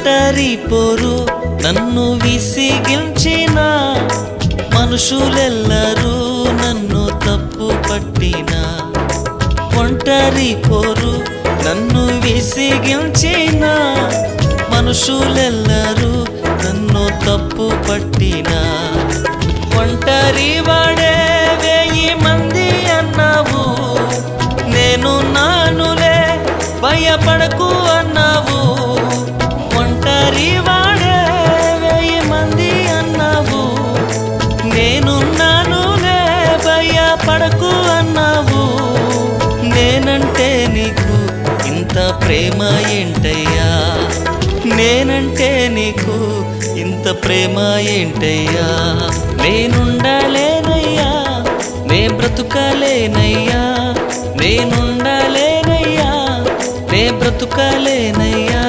ఒంటరి పోరు నన్ను విసిగించిన మనుషులెల్లరూ నన్ను తప్పు పట్టిన ఒంటరి పోరు నన్ను విసిగించిన మనుషులెల్లరూ నన్ను తప్పు పట్టిన ఒంటరి వాడే 1000 మంది అన్నావు నేను నానులే భయపడకు అన్నావు ఒంటరి వాడే 1000 మంది అన్నావు నేను నానులే భయపడకు అన్నావు నేనంటే నీకు ఇంత ప్రేమ ఏంటయ్యా నేనంటే నీకు ఇంత ప్రేమ ఏంటయ్యా నేనుండలేనయ్యా నే బ్రతుకలేనయ్యా నేనుండలేనయ్యా నే బ్రతుకలేనయ్యా